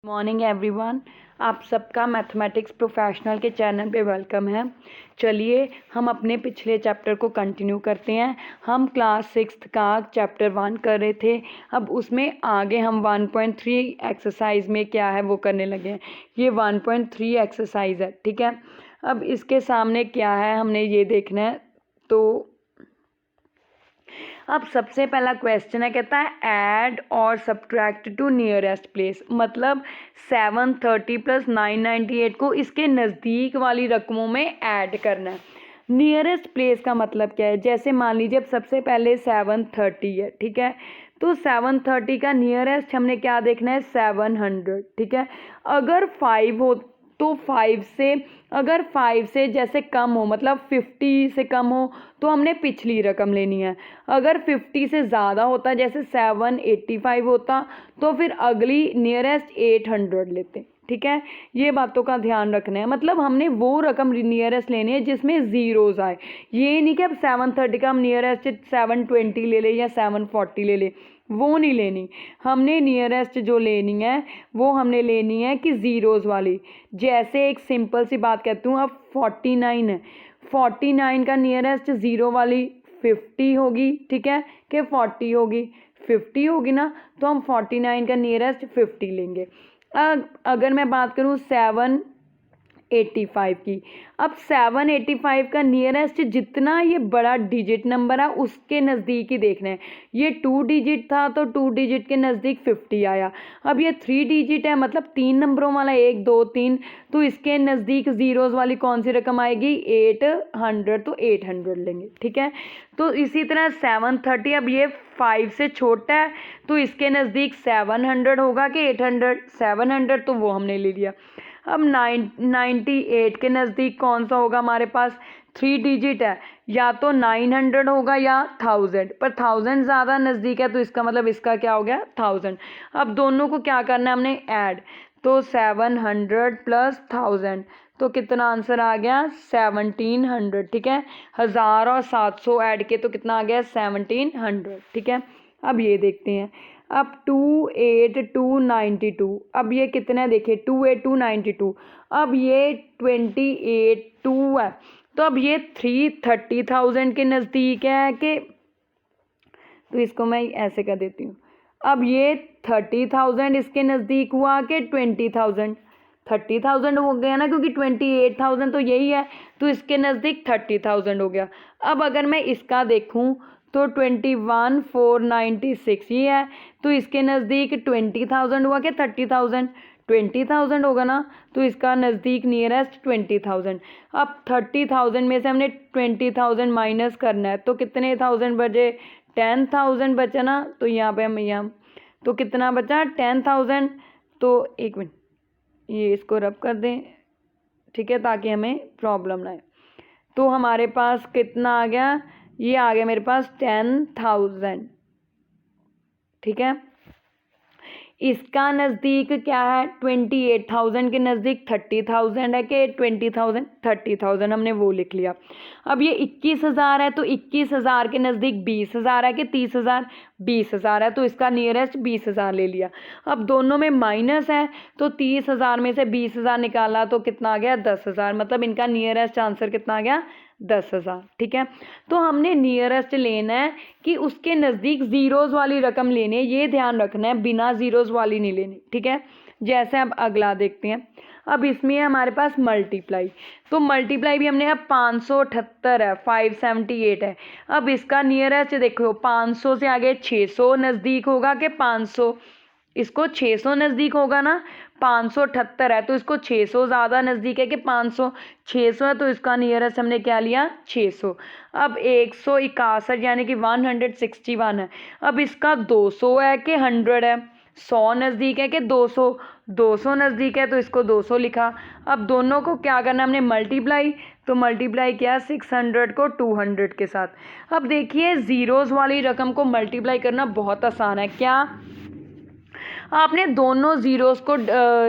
Morning everyone, आप सबका mathematics professional के चैनल पे वेलकम है। चलिए हम अपने पिछले चैप्टर को कंटिन्यू करते हैं। हम क्लास 6 का चैप्टर 1 कर रहे थे। अब उसमें आगे हम 1.3 एक्सरसाइज में क्या है वो करने लगे हैं। ये 1.3 एक्सरसाइज है, ठीक है। अब इसके सामने क्या है हमने ये देखना है। तो अब सबसे पहला क्वेश्चन है, कहता है ऐड और सब्ट्रैक्ट टू नियरेस्ट प्लेस। मतलब 730 प्लस 998 को इसके नज़दीक वाली रकमों में ऐड करना है। नियरेस्ट प्लेस का मतलब क्या है? जैसे मान लीजिए अब सबसे पहले 730 है, ठीक है। तो 730 का नियरेस्ट हमने क्या देखना है? 700, ठीक है। अगर 5 हो तो 5 से, अगर 5 से जैसे कम हो, मतलब 50 से कम हो तो हमने पिछली रकम लेनी है। अगर 50 से ज़्यादा होता, जैसे 785 होता, तो फिर अगली नियरेस्ट 800 लेते, ठीक है। ये बातों का ध्यान रखना है। मतलब हमने वो रकम नियरेस्ट लेनी है जिसमें ज़ीरोज़ आए। ये नहीं कि अब 730 का हम नियरेस्ट 720 ले लें या 740 ले लें, वो नहीं लेनी। हमने नियरेस्ट जो लेनी है वो हमने लेनी है कि ज़ीरोज़ वाली। जैसे एक सिंपल सी बात कहती हूँ, अब 49 है, 49 का नियरेस्ट ज़ीरो वाली 50 होगी, ठीक है, कि 40 होगी, 50 होगी ना, तो हम 49 का नियरेस्ट 50 लेंगे। अगर मैं बात करूँ 785 की, अब 785 का नियरेस्ट जितना ये बड़ा डिजिट नंबर है उसके नज़दीक ही देखना है। ये 2 डिजिट था तो 2 डिजिट के नज़दीक 50 आया। अब ये 3 डिजिट है, मतलब 3 नंबरों वाला 1 2 3, तो इसके नज़दीक ज़ीरोज़ वाली कौन सी रकम आएगी? 800, तो 800 लेंगे, ठीक है। तो इसी तरह 730, अब ये 5 से छोटा है तो इसके नज़दीक 700 होगा कि 800? 700, तो वो हमने ले लिया। अब 98 के नज़दीक कौन सा होगा हमारे पास? 3 डिजिट है, या तो 900 होगा या 1000, पर 1000 ज़्यादा नज़दीक है तो इसका मतलब इसका क्या हो गया? 1000। अब दोनों को क्या करना है हमने? ऐड। तो 700 प्लस 1000, तो कितना आंसर आ गया? 1700, ठीक है। 1000 और 700 ऐड के तो कितना आ गया? 1700, ठीक है। अब ये देखते हैं, अब 28292, अब ये कितना है देखिए, 28292। अब ये 282 है, तो अब ये 330,000 के नज़दीक है कि, तो इसको मैं ऐसे कर देती हूँ। अब ये 30,000 इसके नज़दीक हुआ कि 20,000? 30,000 हो गया ना, क्योंकि 28,000 तो यही है, तो इसके नज़दीक 30,000 हो गया। अब अगर मैं इसका देखूँ तो 21,496 ये है, तो इसके नज़दीक 20,000 हुआ कि 30,000? 20,000 होगा ना, तो इसका नज़दीक नियरेस्ट 20,000। अब 30,000 में से हमने 20,000 माइनस करना है, तो कितने थाउजेंड बचे? 10,000 बचा ना, तो यहाँ पे हम यहाँ, तो कितना बचा? 10,000। तो एक मिनट, ये इसको रब कर दें, ठीक है, ताकि हमें प्रॉब्लम ना आए। तो हमारे पास कितना आ गया? ये आ गया मेरे पास 10,000, ठीक है। इसका नज़दीक क्या है? 28,000 के नज़दीक 30,000 है कि 20,000? 30,000 हमने वो लिख लिया। अब ये 21,000 है, तो 21,000 के नज़दीक 20,000 है कि 30,000? 20,000 है, तो इसका नियरेस्ट 20,000 ले लिया। अब दोनों में माइनस है, तो 30,000 में से 20,000 निकाला तो कितना आ गया? 10,000। मतलब इनका नियरेस्ट आंसर कितना आ गया? 10,000, ठीक है। तो हमने नियरेस्ट लेना है कि उसके नज़दीक ज़ीरोज़ वाली रकम लेनी है, ये ध्यान रखना है, बिना ज़ीरोज़ वाली नहीं लेनी, ठीक है। जैसे अब अगला देखते हैं। अब इसमें है हमारे पास मल्टीप्लाई, तो मल्टीप्लाई भी हमने, अब 578 है, 578 है। अब इसका नियरेस्ट देखो, 500 से आगे 600 नज़दीक होगा कि 500? इसको 600 नज़दीक होगा ना, 578 है तो इसको 600 ज़्यादा नज़दीक है कि 500? 600 है, तो इसका नियरेस्ट हमने क्या लिया? 600। अब 161 यानी कि 161 है। अब इसका 200 है कि 100 है? 100 नज़दीक है कि 200? 200 नज़दीक है, तो इसको 200 लिखा। अब दोनों को क्या करना हमने? मल्टीप्लाई। तो मल्टीप्लाई किया 600 को 200 के साथ। अब देखिए ज़ीरोज़ वाली रकम को मल्टीप्लाई करना बहुत आसान है। क्या? आपने दोनों ज़ीरोज़ को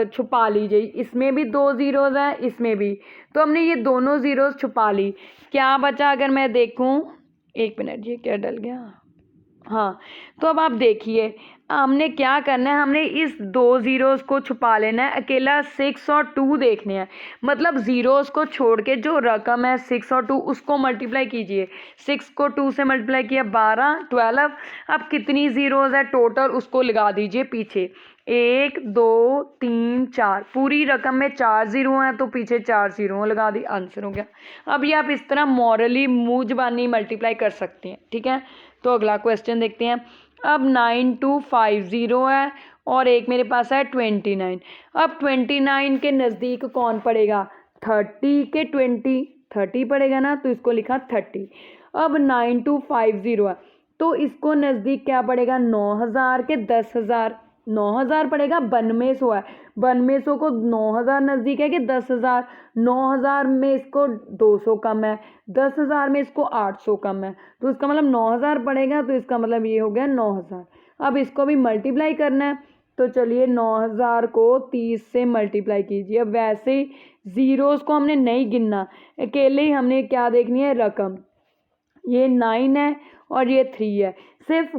छुपा लीजिए, इसमें भी 2 ज़ीरोज़ हैं, इसमें भी, तो हमने ये दोनों ज़ीरोज़ छुपा ली। क्या बचा अगर मैं देखूं? एक मिनट, ये क्या डल गया? हाँ, तो अब आप देखिए हमने क्या करना है, हमने इस 2 ज़ीरोज़ को छुपा लेना है, अकेला 6 और 2 देखने हैं। मतलब ज़ीरोज़ को छोड़ के जो रकम है 6 और 2 उसको मल्टीप्लाई कीजिए। 6 को 2 से मल्टीप्लाई किया 12, 12। अब कितनी ज़ीरोज़ है टोटल उसको लगा दीजिए पीछे। 1 2 3 4, पूरी रकम में 4 ज़ीरो हैं तो पीछे 4 ज़ीरो लगा दी, आंसर हो गया। अब ये आप इस तरह मॉरली मुँह ज़बानी मल्टीप्लाई कर सकती हैं, ठीक है। तो अगला क्वेश्चन देखते हैं। अब 9250 है और एक मेरे पास है 29। अब 29 के नज़दीक कौन पड़ेगा, 30 के 20, 30 पड़ेगा ना, तो इसको लिखा 30। अब 9250 है तो इसको नज़दीक क्या पड़ेगा, 9000 के 10,000, 9000 पड़ेगा, 9200 है, 9200 को 9000 नज़दीक है कि 10,000, 9000 में इसको 200 कम है, 10,000 में इसको 800 कम है, तो इसका मतलब 9000 पड़ेगा, तो इसका मतलब ये हो गया 9000। अब इसको भी मल्टीप्लाई करना है, तो चलिए 9000 को 30 से मल्टीप्लाई कीजिए। अब वैसे ही ज़ीरोज़ को हमने नहीं गिनना, अकेले ही हमने क्या देखनी है, रकम। ये 9 है और ये 3 है, सिर्फ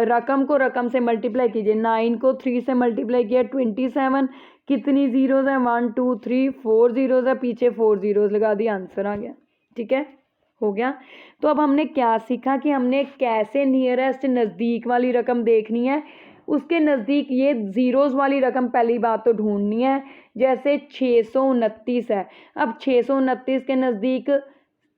रकम को रकम से मल्टीप्लाई कीजिए। 9 को 3 से मल्टीप्लाई किया 27, कितनी ज़ीरोज़ हैं, 1 2 3 4 ज़ीरोज़ है, पीछे 4 ज़ीरोज़ लगा दिया, आंसर आ गया, ठीक है, हो गया। तो अब हमने क्या सीखा कि हमने कैसे नियरेस्ट नज़दीक वाली रकम देखनी है, उसके नज़दीक ये ज़ीरोज़ वाली रकम पहली बात तो ढूंढनी है। जैसे 629 है, अब 629 के नज़दीक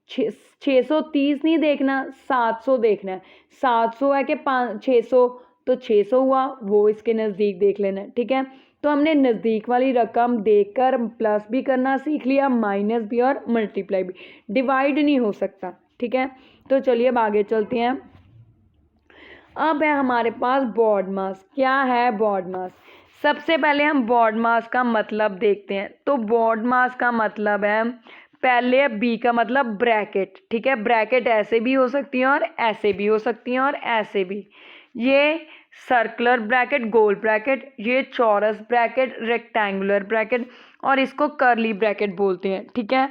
630 नहीं देखना, 700 देखना है। 700 है कि 600, तो 600 हुआ, वो इसके नज़दीक देख लेना है, ठीक है। तो हमने नज़दीक वाली रकम देखकर प्लस भी करना सीख लिया, माइनस भी और मल्टीप्लाई भी, डिवाइड नहीं हो सकता, ठीक है। तो चलिए अब आगे चलते हैं। अब है हमारे पास बॉड मास। क्या है बॉड मास, सबसे पहले हम बॉड मास का मतलब देखते हैं। तो बॉड मास का मतलब है, पहले बी का मतलब ब्रैकेट, ठीक है, ब्रैकेट ऐसे भी हो सकती है और ऐसे भी हो सकती हैं और ऐसे भी। ये सर्कुलर ब्रैकेट, गोल ब्रैकेट, ये चौरस ब्रैकेट, रेक्टेंगुलर ब्रैकेट, और इसको कर्ली ब्रैकेट बोलते हैं, ठीक है।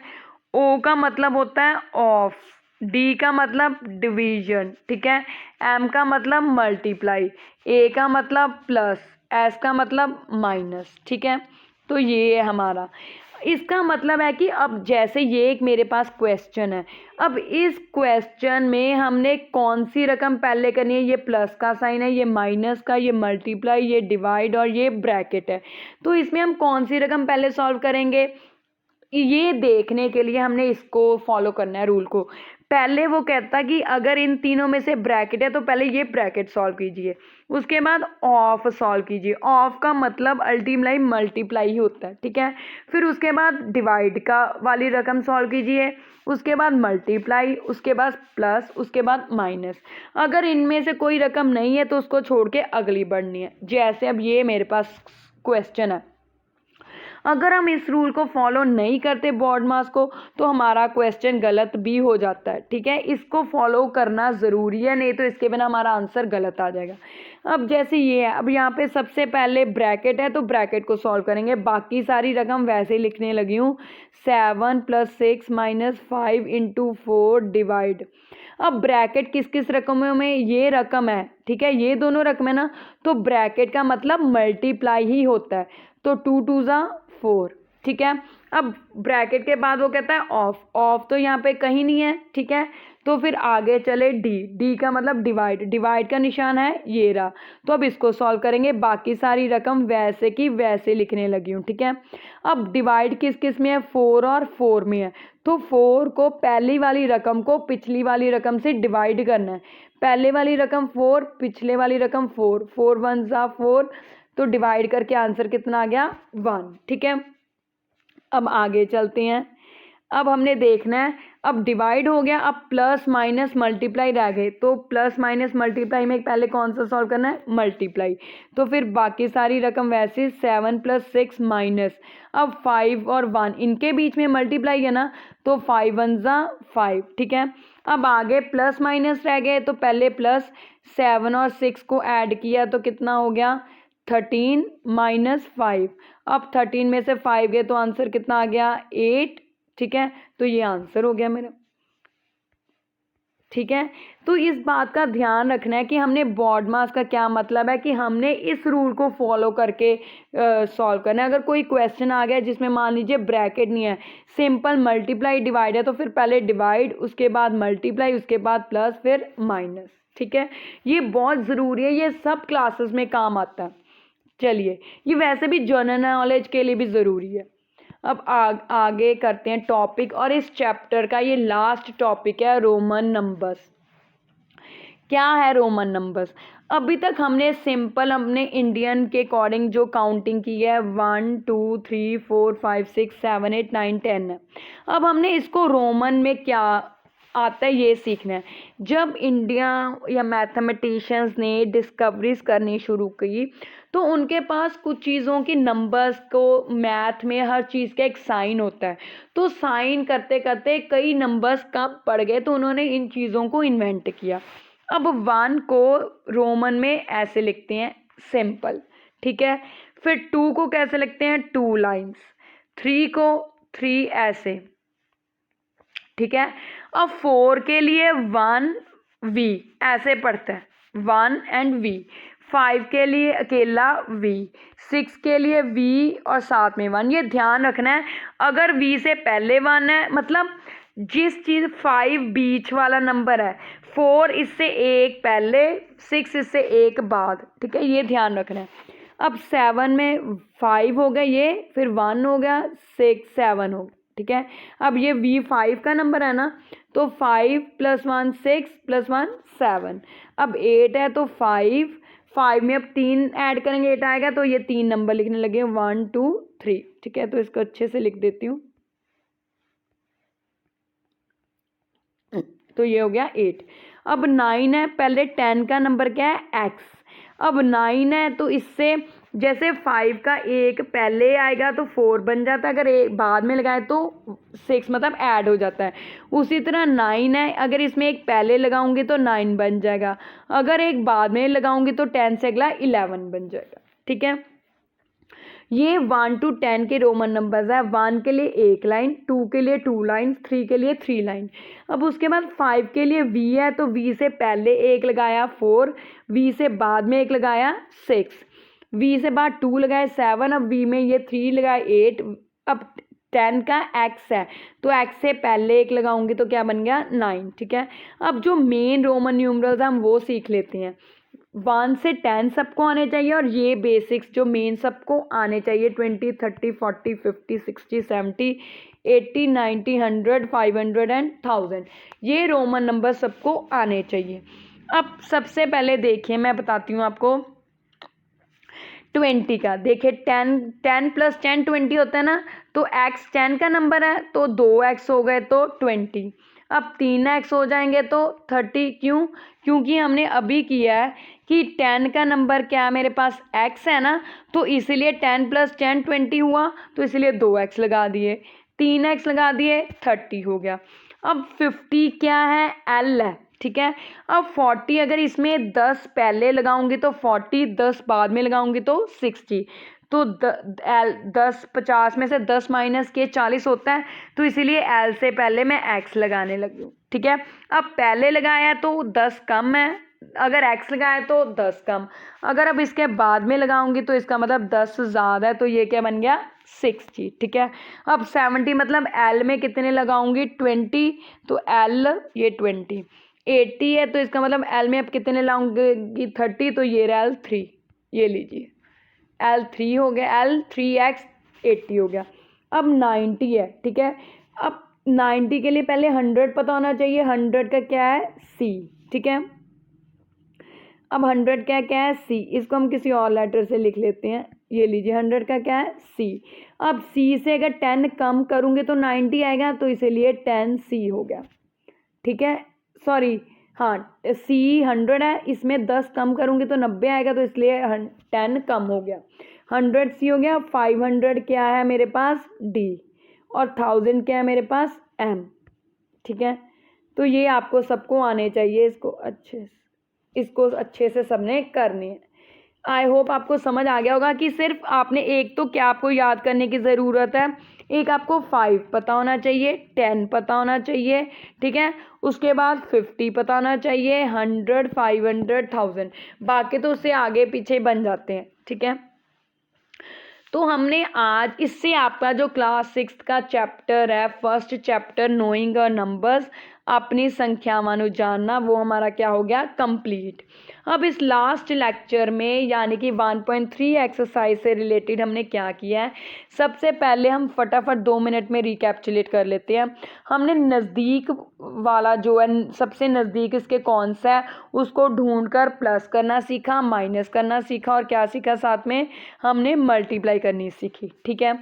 ओ का मतलब होता है ऑफ, डी का मतलब डिवीजन, ठीक है, एम का मतलब मल्टीप्लाई, ए का मतलब प्लस, एस का मतलब माइनस, ठीक है। तो ये है हमारा, इसका मतलब है कि अब जैसे ये एक मेरे पास क्वेश्चन है, अब इस क्वेश्चन में हमने कौन सी रकम पहले करनी है, ये प्लस का साइन है, ये माइनस का, ये मल्टीप्लाई, ये डिवाइड और ये ब्रैकेट है। तो इसमें हम कौन सी रकम पहले सॉल्व करेंगे, ये देखने के लिए हमने इसको फॉलो करना है रूल को। पहले वो कहता कि अगर इन तीनों में से ब्रैकेट है तो पहले ये ब्रैकेट सॉल्व कीजिए, उसके बाद ऑफ सॉल्व कीजिए, ऑफ का मतलब अल्टीमेटली मल्टीप्लाई ही होता है, ठीक है। फिर उसके बाद डिवाइड का वाली रकम सॉल्व कीजिए, उसके बाद मल्टीप्लाई, उसके बाद प्लस, उसके बाद माइनस। अगर इनमें से कोई रकम नहीं है तो उसको छोड़ के अगली बढ़नी है। जैसे अब ये मेरे पास क्वेश्चन है, अगर हम इस रूल को फॉलो नहीं करते बॉड मास को तो हमारा क्वेश्चन गलत भी हो जाता है, ठीक है। इसको फॉलो करना ज़रूरी है, नहीं तो इसके बिना हमारा आंसर गलत आ जाएगा। अब जैसे ये है, अब यहाँ पे सबसे पहले ब्रैकेट है तो ब्रैकेट को सॉल्व करेंगे, बाकी सारी रकम वैसे ही लिखने लगी हूँ। 7 + 6 - 5 × 4 डिवाइड। अब ब्रैकेट किस किस रकमों में, ये रकम है, ठीक है, ये दोनों रकम है ना, तो ब्रैकेट का मतलब मल्टीप्लाई ही होता है, तो 2 2 ज़ा 4, ठीक है। अब ब्रैकेट के बाद वो कहता है ऑफ, ऑफ तो यहाँ पे कहीं नहीं है, ठीक है। तो फिर आगे चले डी, डी का मतलब डिवाइड, डिवाइड का निशान है ये रहा, तो अब इसको सॉल्व करेंगे, बाकी सारी रकम वैसे की वैसे लिखने लगी हूँ, ठीक है। अब डिवाइड किस किस में है, 4 और 4 में है, तो 4 को पहली वाली रकम को पिछली वाली रकम से डिवाइड करना है, पहले वाली रकम 4, पिछले वाली रकम 4, 4 1 ज़ा 4, तो डिवाइड करके आंसर कितना आ गया, 1, ठीक है। अब आगे चलते हैं, अब हमने देखना है, अब डिवाइड हो गया, अब प्लस माइनस मल्टीप्लाई रह गए, तो प्लस माइनस मल्टीप्लाई में पहले कौन सा सॉल्व करना है, मल्टीप्लाई, तो फिर बाकी सारी रकम वैसे 7 + 6 माइनस, अब 5 और 1 इनके बीच में मल्टीप्लाई है ना, तो 5 1 ज़ा 5, ठीक है। अब आगे प्लस माइनस रह गए, तो पहले प्लस 7 और 6 को ऐड किया तो कितना हो गया, 13 - 5, अब 13 में से 5 गए तो आंसर कितना आ गया, 8, ठीक है। तो ये आंसर हो गया मेरा। ठीक है। तो इस बात का ध्यान रखना है कि हमने बॉड मास का क्या मतलब है कि हमने इस रूल को फॉलो करके सॉल्व करना है। अगर कोई क्वेश्चन आ गया जिसमें मान लीजिए ब्रैकेट नहीं है, सिंपल मल्टीप्लाई डिवाइड है, तो फिर पहले डिवाइड, उसके बाद मल्टीप्लाई, उसके बाद प्लस, फिर माइनस। ठीक है, ये बहुत ज़रूरी है, ये सब क्लासेस में काम आता है। चलिए, ये वैसे भी जनरल नॉलेज के लिए भी ज़रूरी है। अब आगे करते हैं टॉपिक, और इस चैप्टर का ये लास्ट टॉपिक है रोमन नंबर्स। क्या है रोमन नंबर्स? अभी तक हमने सिंपल अपने इंडियन के अकॉर्डिंग जो काउंटिंग की है 1 2 3 4 5 6 7 8 9 10 है। अब हमने इसको रोमन में क्या आता है ये सीखना है। जब इंडिया या मैथमेटिशियंस ने डिस्कवरीज करनी शुरू की तो उनके पास कुछ चीज़ों की नंबर्स को, मैथ में हर चीज़ का एक साइन होता है, तो साइन करते करते कई नंबर्स कम पड़ गए, तो उन्होंने इन चीज़ों को इन्वेंट किया। अब 1 को रोमन में ऐसे लिखते हैं सिंपल, ठीक है। फिर 2 को कैसे लिखते हैं, 2 लाइन्स। 3 को 3 ऐसे, ठीक है। अब 4 के लिए 1 V ऐसे पढ़ता है, 1 एंड V। 5 के लिए अकेला V, 6 के लिए V और साथ में 1। ये ध्यान रखना है, अगर V से पहले 1 है, मतलब जिस चीज़ 5 बीच वाला नंबर है, 4 इससे एक पहले, 6 इससे एक बाद, ठीक है, ये ध्यान रखना है। अब 7 में 5 हो गया ये, फिर 1 हो गया, 6 7 हो गया, ठीक है। अब ये V5 का नंबर है ना, तो 5 + 1 6 + 1 7। अब 8 है तो 5 में अब 3 ऐड करेंगे, 8 आएगा, तो ये 3 नंबर लिखने लगे 1 2 3, ठीक है। तो इसको अच्छे से लिख देती हूँ, तो ये हो गया 8। अब 9 है, पहले 10 का नंबर क्या है, x। अब 9 है तो इससे जैसे 5 का एक पहले आएगा तो 4 बन जाता है, अगर एक बाद में लगाए तो 6 मतलब ऐड हो जाता है। उसी तरह 9 है, अगर इसमें एक पहले लगाऊंगी तो 9 बन जाएगा, अगर एक बाद में लगाऊंगी तो 10 से अगला 11 बन जाएगा, ठीक है। ये 1 to 10 के रोमन नंबर्स है। 1 के लिए एक लाइन, 2 के लिए 2 लाइन, 3 के लिए 3 लाइन। अब उसके बाद 5 के लिए V है, तो V से पहले एक लगाया 4, V से बाद में एक लगाया 6, V से बाद 2 लगाया 7, अब V में ये 3 लगाया 8। अब 10 का x है, तो x से पहले एक लगाऊंगी तो क्या बन गया 9, ठीक है। अब जो मेन रोमन न्यूमरल्स हम वो सीख लेते हैं। 1 से 10 सबको आने चाहिए, और ये बेसिक्स जो मेन सबको आने चाहिए 20 30 40 50 60 70 80 90 100 500 एंड 1000, ये रोमन नंबर सबको आने चाहिए। अब सबसे पहले देखिए, मैं बताती हूँ आपको 20 का। देखिए 10 + 10 20 होता है ना, तो x 10 का नंबर है तो 2x हो गए तो 20। अब 3x हो जाएंगे तो 30। क्यों? क्योंकि हमने अभी किया है कि 10 का नंबर क्या है, मेरे पास x है ना, तो इसलिए 10 + 10 20 हुआ, तो इसलिए 2x लगा दिए, 3x लगा दिए, 30 हो गया। अब 50 क्या है, L है, ठीक है। अब 40 अगर इसमें 10 पहले लगाऊंगी तो 40, 10 बाद में लगाऊंगी तो 60, तो 10 50 में से 10 माइनस के 40 होता है, तो इसीलिए L से पहले मैं x लगाने लगी हूँ, ठीक है। अब पहले लगाया तो 10 कम है, अगर x लगाया तो 10 कम, अगर अब इसके बाद में लगाऊंगी तो इसका मतलब 10 ज़्यादा है, तो ये क्या बन गया 60, ठीक है। अब 70 मतलब L में कितने लगाऊंगी 20, तो L ये 20। 80 है तो इसका मतलब L में अब कितने लाऊंगी 30, तो ये रहा L3, ये लीजिए L3 हो गया, L3x 80 हो गया। अब 90 है, ठीक है। अब 90 के लिए पहले 100 पता होना चाहिए, 100 का क्या है C, ठीक है। अब 100 क्या है C, इसको हम किसी और लेटर से लिख लेते हैं, ये लीजिए 100 का क्या है C। अब C से अगर 10 कम करूँगे तो 90 आएगा, तो इसीलिए 10C हो गया, ठीक है। सॉरी, हाँ, C 100 है, इसमें 10 कम करूँगी तो 90 आएगा, तो इसलिए 10 कम हो गया, 100C हो गया। 500 क्या है मेरे पास D, और 1000 क्या है मेरे पास M, ठीक है। तो ये आपको सबको आने चाहिए, इसको अच्छे से सबने करनी है। आई होप आपको समझ आ गया होगा कि सिर्फ आपने एक तो क्या आपको याद करने की ज़रूरत है, एक आपको 5 पता होना चाहिए, 10 पता होना चाहिए, ठीक है, उसके बाद 50 पता होना चाहिए, 100, 500, 1000, बाकी तो उससे आगे पीछे बन जाते हैं, ठीक है। तो हमने आज इससे आपका जो क्लास 6 का चैप्टर है, first chapter knowing a numbers, अपनी संख्या मानो जानना, वो हमारा क्या हो गया, कंप्लीट। अब इस लास्ट लेक्चर में यानी कि 1.3 एक्सरसाइज से रिलेटेड हमने क्या किया है, सबसे पहले हम फटाफट 2 मिनट में रिकैप्चुलेट कर लेते हैं। हमने नज़दीक वाला जो है, सबसे नज़दीक इसके कौन सा है, उसको ढूंढकर प्लस करना सीखा, माइनस करना सीखा, और क्या सीखा साथ में, हमने मल्टीप्लाई करनी सीखी, ठीक है।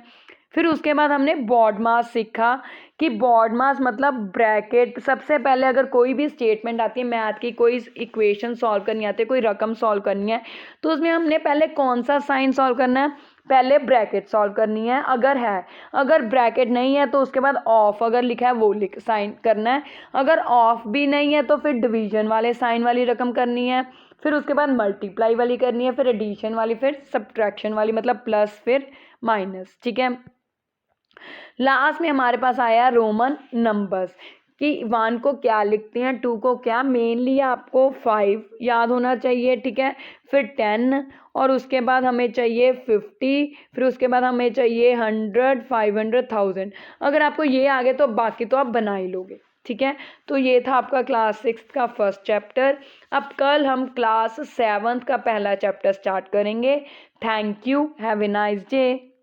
फिर उसके बाद हमने बॉड मास सीखा कि बॉड मास मतलब ब्रैकेट। सबसे पहले अगर कोई भी स्टेटमेंट आती है, मैथ की कोई इक्वेशन सॉल्व करनी आती है, कोई रकम सॉल्व करनी है, तो उसमें हमने पहले कौन सा साइन सॉल्व करना है, पहले ब्रैकेट सॉल्व करनी है अगर है, अगर ब्रैकेट नहीं है तो उसके बाद ऑफ अगर लिखा है वो लिख साइन करना है, अगर ऑफ भी नहीं है तो फिर डिवीजन वाले साइन वाली रकम करनी है, फिर उसके बाद मल्टीप्लाई वाली करनी है, फिर एडिशन वाली, फिर सब्ट्रैक्शन वाली मतलब प्लस फिर माइनस, ठीक है। लास्ट में हमारे पास आया रोमन नंबर्स कि 1 को क्या लिखते हैं, 2 को क्या, मेनली आपको 5 याद होना चाहिए, ठीक है, फिर 10, और उसके बाद हमें चाहिए 50, फिर उसके बाद हमें चाहिए 100, 500, 1000। अगर आपको ये आ गए तो बाकी तो आप बना ही लोगे, ठीक है। तो ये था आपका क्लास 6 का फर्स्ट चैप्टर। अब कल हम क्लास 7 का पहला चैप्टर स्टार्ट करेंगे। Thank you, have a nice day.